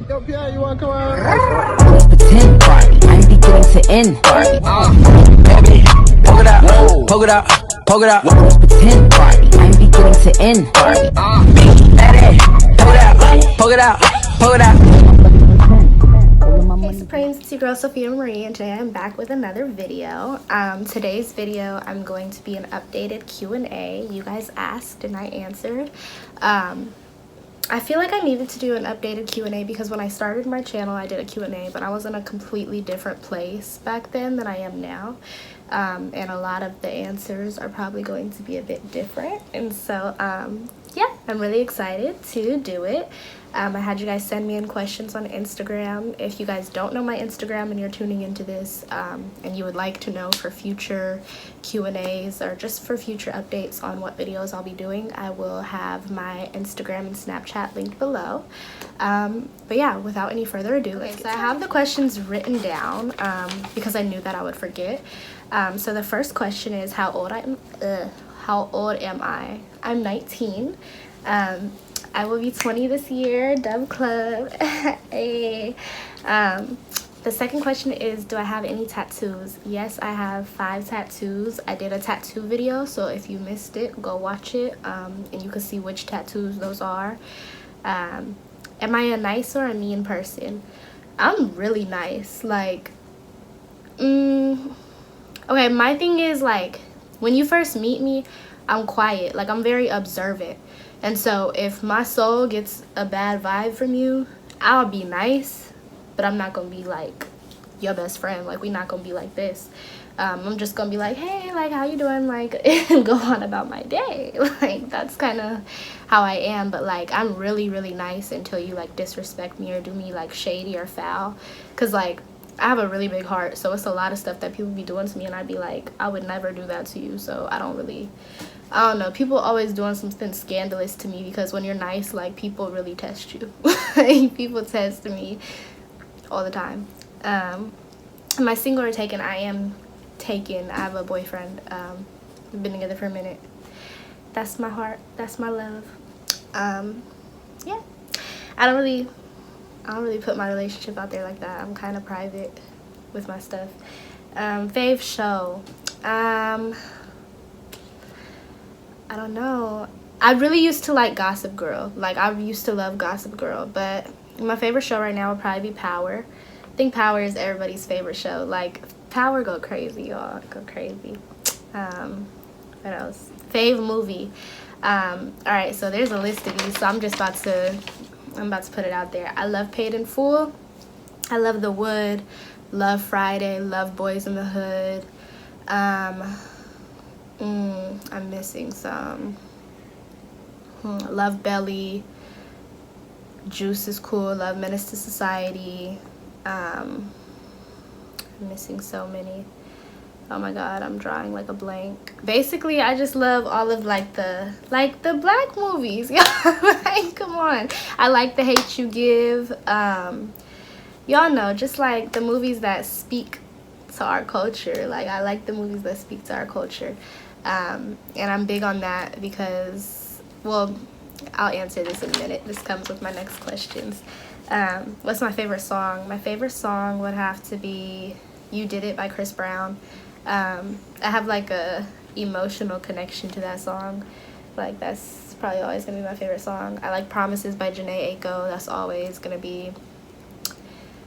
Yo, Pierre, you wanna come on? Let's pretend Barbie. I'm beginning to end Barbie. Baby, poke it out, poke it out, poke it out. Let's pretend Barbie. I'm beginning to end Barbie. Daddy, poke it out, poke it out, poke it out. Hey Supremes, it's your girl Sophia Marie, and today I'm back with another video. Today's video I'm going to be an updated Q&A. You guys asked and I answered. I feel like I needed to do an updated Q&A because when I started my channel I did a Q&A, but I was in a completely different place back then than I am now. And a lot of the answers are probably going to be a bit different, and so yeah, I'm really excited to do it. I had you guys send me in questions on Instagram. If you guys don't know my Instagram and you're tuning into this and you would like to know for future Q&As or just for future updates on what videos I'll be doing, I will have my Instagram and Snapchat linked below. But yeah, without any further ado, let's get started. I have the questions written down because I knew that I would forget. So the first question is how old am I? I'm 19. I will be 20 this year. Dub Club. Hey. The second question is, do I have any tattoos? Yes, I have 5 tattoos. I did a tattoo video, so if you missed it, go watch it, and you can see which tattoos those are. Am I a nice or a mean person? I'm really nice. Like, okay, my thing is, like, when you first meet me, I'm quiet. Like, I'm very observant. And so if my soul gets a bad vibe from you, I'll be nice, but I'm not going to be, like, your best friend. Like, we're not going to be like this. I'm just going to be like, hey, like, how you doing? Like, and go on about my day. Like, that's kind of how I am. But, like, I'm really, really nice until you, like, disrespect me or do me, like, shady or foul. Because, like, I have a really big heart, so it's a lot of stuff that people be doing to me, and I'd be like, I would never do that to you. So I don't know, people always doing something scandalous to me because when you're nice, like, people really test you. People test me all the time. Am I single or taken? I am taken. I have a boyfriend. We've been together for a minute. That's my heart. That's my love. Yeah. I don't really put my relationship out there like that. I'm kind of private with my stuff. Fave show. I don't know. I really used to like Gossip Girl. Like, I used to love Gossip Girl. But my favorite show right now would probably be Power. I think Power is everybody's favorite show. Like, Power go crazy, y'all. Go crazy. What else? Fave movie. Alright, so there's a list of these. So I'm about to put it out there. I love Paid in Full. I love The Wood. Love Friday. Love Boys in the Hood. I'm missing some. Love Belly. Juice is cool. Love Menace to Society. I'm missing so many. Oh my god, I'm drawing like a blank. Basically, I just love all of like the black movies. Like, come on. I like The Hate U Give. Y'all know, just like the movies that speak to our culture. Like, I like the movies that speak to our culture. And I'm big on that because, well, I'll answer this in a minute. This comes with my next questions. What's my favorite song? My favorite song would have to be You Did It by Chris Brown. I have like a emotional connection to that song. Like, that's probably always gonna be my favorite song. I like Promises by Jhené Aiko. That's always gonna be.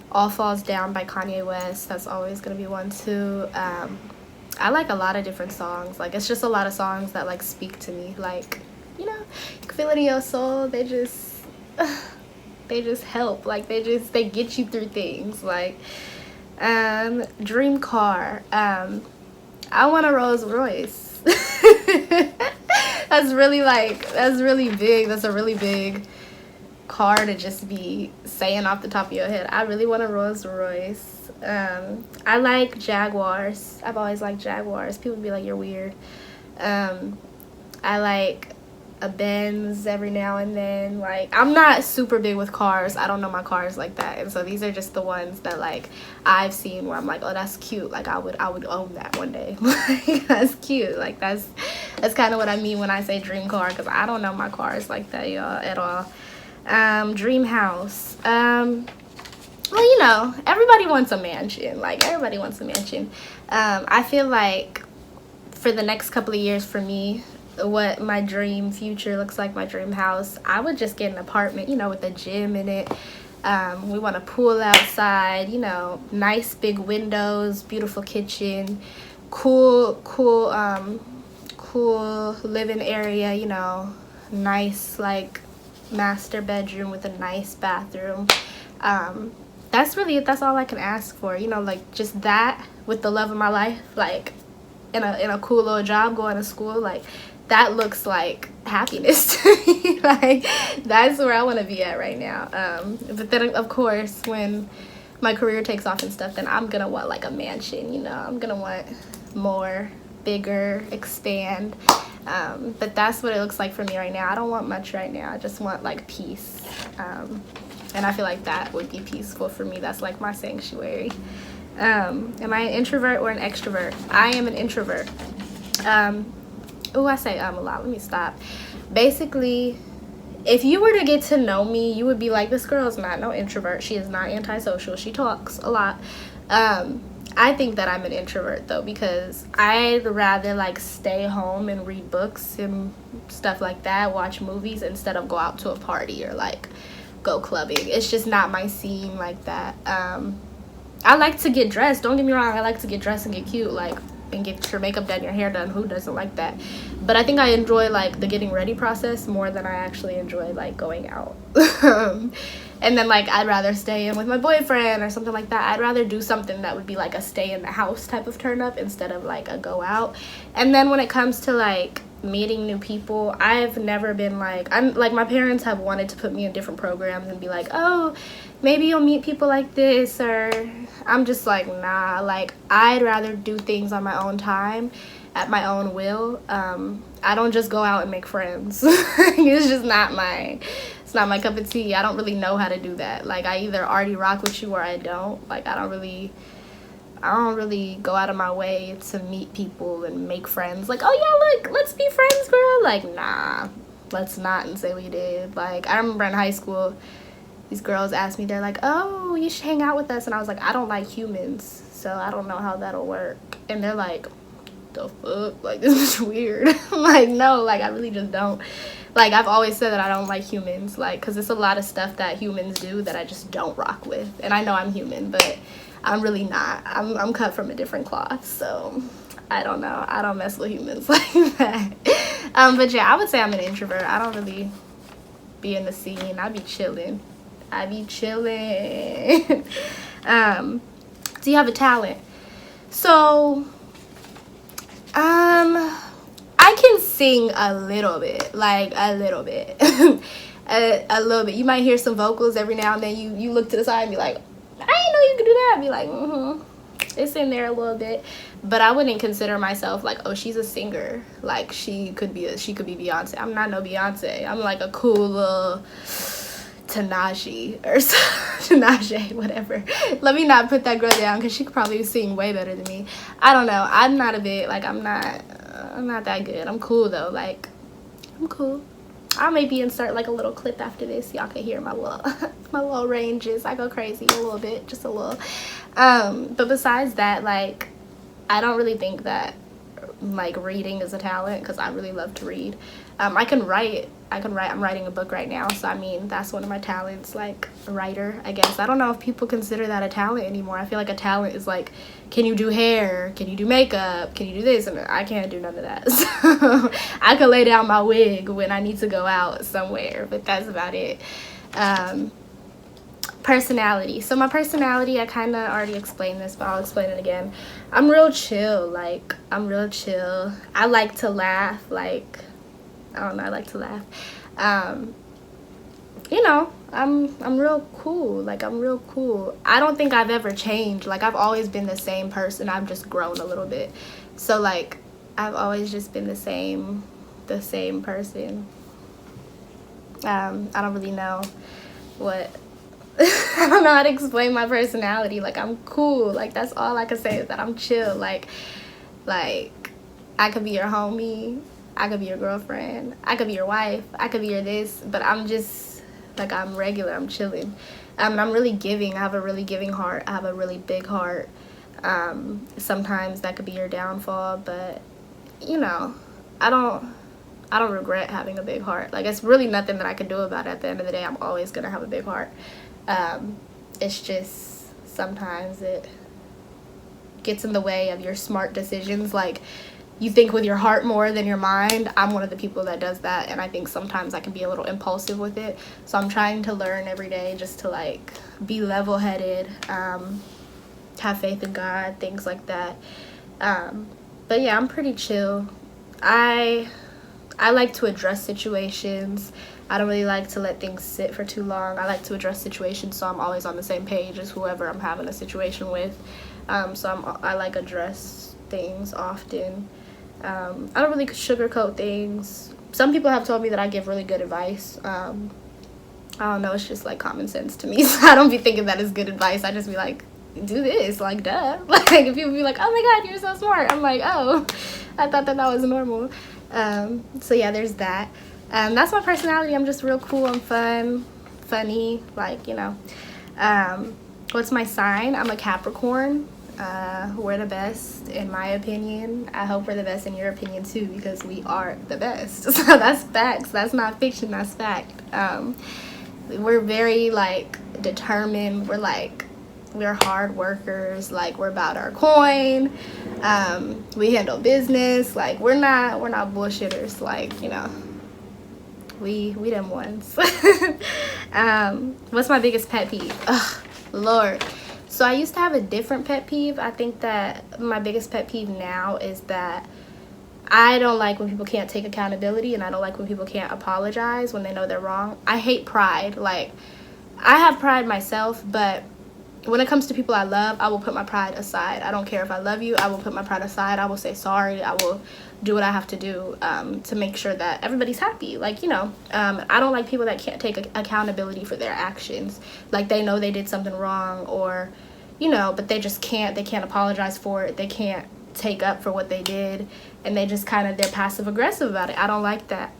All Falls Down by Kanye West. That's always gonna be one too. I like a lot of different songs. Like, it's just a lot of songs that like speak to me. Like, you know, you can feel it in your soul. They just help. Like, they get you through things. Like, dream car. I want a Rolls Royce. That's really big. That's a really big car to just be saying off the top of your head. I really want a Rolls Royce. I like Jaguars. I've always liked Jaguars. People be like, you're weird. I like a Benz every now and then. Like, I'm not super big with cars. I don't know my cars like that, and so these are just the ones that like I've seen where I'm like, oh, that's cute. Like, I would own that one day. Like, that's cute. Like, that's kind of what I mean when I say dream car, because I don't know my cars like that, y'all, at all. Dream house. Well, you know, everybody wants a mansion. Like, everybody wants a mansion. I feel like for the next couple of years for me, what my dream future looks like, my dream house, I would just get an apartment, you know, with a gym in it. We want a pool outside, you know, nice big windows, beautiful kitchen, cool living area, you know, nice like master bedroom with a nice bathroom. That's all I can ask for, you know, like just that with the love of my life, like in a cool little job, going to school, like that looks like happiness to me. Like that's where I want to be at right now. But then of course when my career takes off and stuff, then I'm gonna want like a mansion, you know, I'm gonna want more, bigger, expand. But that's what it looks like for me right now. I don't want much right now. I just want like peace. And I feel like that would be peaceful for me. That's like my sanctuary. Am I an introvert or an extrovert? I am an introvert. Oh, I say a lot. Let me stop. Basically, if you were to get to know me, you would be like, this girl is not no introvert. She is not antisocial. She talks a lot. I think that I'm an introvert though, because I'd rather like stay home and read books and stuff like that, watch movies, instead of go out to a party or like go clubbing. It's just not my scene like that. I like to get dressed, don't get me wrong. I like to get dressed and get cute, like, and get your makeup done, your hair done. Who doesn't like that? But I think I enjoy like the getting ready process more than I actually enjoy like going out. And then like I'd rather stay in with my boyfriend or something like that. I'd rather do something that would be like a stay in the house type of turn up instead of like a go out. And then when it comes to like meeting new people, I've never been like, I'm like, my parents have wanted to put me in different programs and be like, oh, maybe you'll meet people like this, or I'm just like, nah, like I'd rather do things on my own time, at my own will. I don't just go out and make friends. It's just not my cup of tea. I don't really know how to do that. Like I either already rock with you or I don't. Like I don't really go out of my way to meet people and make friends. Like, oh yeah, look, let's be friends, girl. Like, nah, let's not and say we did. Like I remember in high school, these girls asked me, they're like, oh, you should hang out with us. And I was like, I don't like humans, so I don't know how that'll work. And they're like, the fuck? Like, this is weird. I'm like, no, like, I really just don't. Like, I've always said that I don't like humans, like, because there's a lot of stuff that humans do that I just don't rock with. And I know I'm human, but I'm really not. I'm cut from a different cloth, so I don't know. I don't mess with humans like that. But yeah, I would say I'm an introvert. I don't really be in the scene. I be chilling. Do you have a talent? So I can sing a little bit, like a little bit. a little bit. You might hear some vocals every now and then. You look to the side and be like, I didn't know you could do that. I'd be like, it's in there a little bit. But I wouldn't consider myself like, oh, she's a singer. Like she could be Beyonce. I'm not no Beyonce. I'm like a cool little Tanaji or Tanaje, whatever. Let me not put that girl down because she could probably sing way better than me. I don't know. I'm not a bit, like, I'm not that good. I'm cool though. Like, I'm cool. I'll maybe insert like a little clip after this. Y'all can hear my little ranges. I go crazy a little bit, just a little. But besides that, like, I don't really think that like reading is a talent, because I really love to read. I can write. I'm writing a book right now, so I mean that's one of my talents, like a writer, I guess. I don't know if people consider that a talent anymore. I feel like a talent is like, can you do hair, can you do makeup, can you do this, and I can't do none of that. So I can lay down my wig when I need to go out somewhere, but that's about it. Personality. So my personality, I kind of already explained this, but I'll explain it again. I'm real chill. Like, I'm real chill. I like to laugh. Like, I don't know, I like to laugh. You know, I'm real cool. Like, I'm real cool. I don't think I've ever changed. Like, I've always been the same person. I've just grown a little bit. So like, I've always just been the same person. I don't really know what I don't know how to explain my personality. Like, I'm cool. Like, that's all I can say is that I'm chill. Like I could be your homie, I could be your girlfriend, I could be your wife, I could be your this, but I'm just Like, I'm regular, I'm chilling. I'm really giving. I have a really giving heart. I have a really big heart. Sometimes that could be your downfall, but you know, I don't regret having a big heart. Like, it's really nothing that I can do about it. At the end of the day, I'm always gonna have a big heart. It's just sometimes it gets in the way of your smart decisions. Like, you think with your heart more than your mind. I'm one of the people that does that, and I think sometimes I can be a little impulsive with it. So I'm trying to learn every day just to like be level-headed, have faith in God, things like that. But yeah, I'm pretty chill. I like to address situations. I don't really like to let things sit for too long. I like to address situations so I'm always on the same page as whoever I'm having a situation with. I like address things often. I don't really sugarcoat things. Some people have told me that I give really good advice. I don't know, it's just like common sense to me. So I don't be thinking that is good advice. I just be like, do this, like, duh. Like, if people be like, oh my god, you're so smart, I'm like, oh, I thought that was normal. So yeah, there's that. That's my personality. I'm just real cool. I'm funny, like, you know. What's my sign? I'm a Capricorn. We're the best, in my opinion. I hope we're the best in your opinion too, because we are the best. So that's facts. That's not fiction, that's fact. We're very like determined. We're hard workers. Like, we're about our coin. We handle business. Like, we're not bullshitters. Like, you know, we them ones. What's my biggest pet peeve? Ugh, Lord. So I used to have a different pet peeve. I think that my biggest pet peeve now is that I don't like when people can't take accountability, and I don't like when people can't apologize when they know they're wrong. I hate pride. Like, I have pride myself, but when it comes to people I love, I will put my pride aside. I don't care if I love you. I will put my pride aside. I will say sorry. I will do what I have to do to make sure that everybody's happy. Like, you know, I don't like people that can't take accountability for their actions. Like, they know they did something wrong, or, you know, but they just can't. They can't apologize for it. They can't take up for what they did, and they just kind of, they're passive aggressive about it. I don't like that.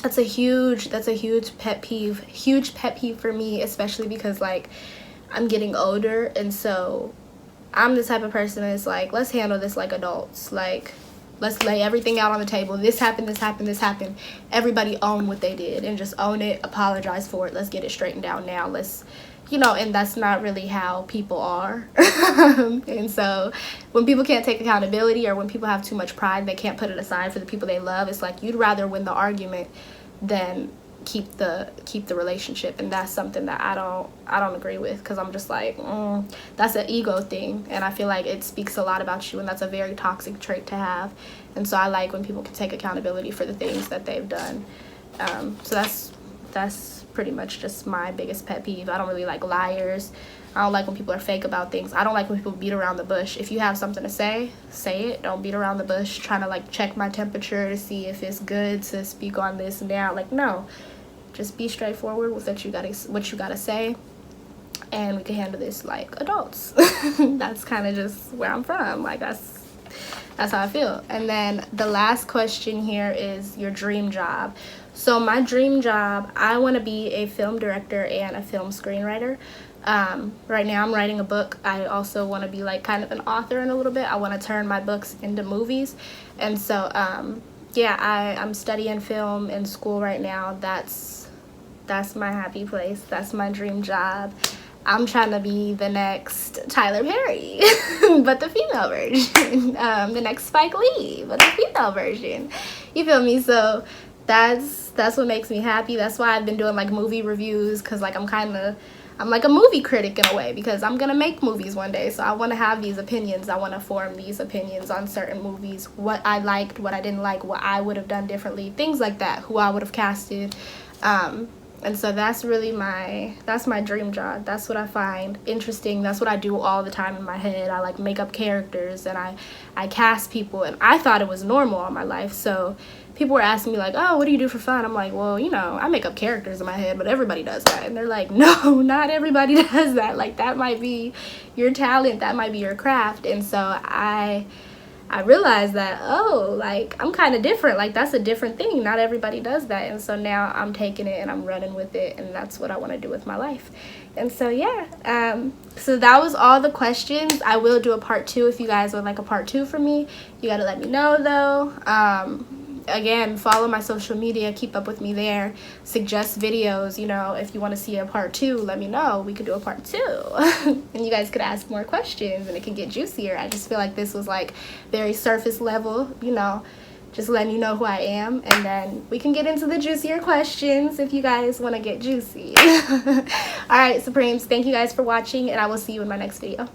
That's a huge pet peeve for me, especially because, like, I'm getting older, and so I'm the type of person that's like, let's handle this like adults. Like, let's lay everything out on the table. This happened. Everybody own what they did and just own it, apologize for it. Let's get it straightened out now. Let's, you know, and that's not really how people are. And so when people can't take accountability, or when people have too much pride, they can't put it aside for the people they love, it's like you'd rather win the argument than keep the relationship. And that's something that I don't agree with, because I'm just like, that's an ego thing, and I feel like it speaks a lot about you, and that's a very toxic trait to have. And so I like when people can take accountability for the things that they've done. So that's pretty much just my biggest pet peeve. I don't really like liars. I don't like when people are fake about things. I don't like when people beat around the bush. If you have something to say it. Don't beat around the bush trying to like check my temperature to see if it's good to speak on this and that. Like, no, just be straightforward with what you gotta say, and we can handle this like adults. That's kind of just where I'm from. Like, that's how I feel. And then the last question here is your dream job. So my dream job, I want to be a film director and a film screenwriter. Right now I'm writing a book. I also want to be like kind of an author in a little bit. I want to turn my books into movies. And so yeah, I'm studying film in school right now. That's my happy place. That's my dream job. I'm trying to be the next Tyler Perry, but the female version. The next Spike Lee, but the female version. You feel me? So that's what makes me happy. That's why I've been doing like movie reviews, because like I'm like a movie critic in a way, because I'm gonna make movies one day. So I want to have these opinions. I want to form these opinions on certain movies, what I liked, what I didn't like, what I would have done differently, things like that, who I would have casted. And so that's really that's my dream job. That's what I find interesting. That's what I do all the time in my head. I like make up characters, and I cast people, and I thought it was normal all my life. So people were asking me like, oh, what do you do for fun? I'm like, well, you know, I make up characters in my head, but everybody does that. And they're like, no, not everybody does that. Like, that might be your talent, that might be your craft. And so I I realized that, oh, like, I'm kind of different. Like, that's a different thing. Not everybody does that. And so now I'm taking it and I'm running with it, and that's what I want to do with my life. And so, yeah, so that was all the questions. I will do a part 2 if you guys would like a part 2 from me. You got to let me know, though. Again, follow my social media, keep up with me there, suggest videos, you know, if you want to see a part 2, let me know, we could do a part 2, and you guys could ask more questions, and it can get juicier. I just feel like this was like very surface level, you know, just letting you know who I am, and then we can get into the juicier questions if you guys want to get juicy. All right, Supremes, thank you guys for watching, and I will see you in my next video.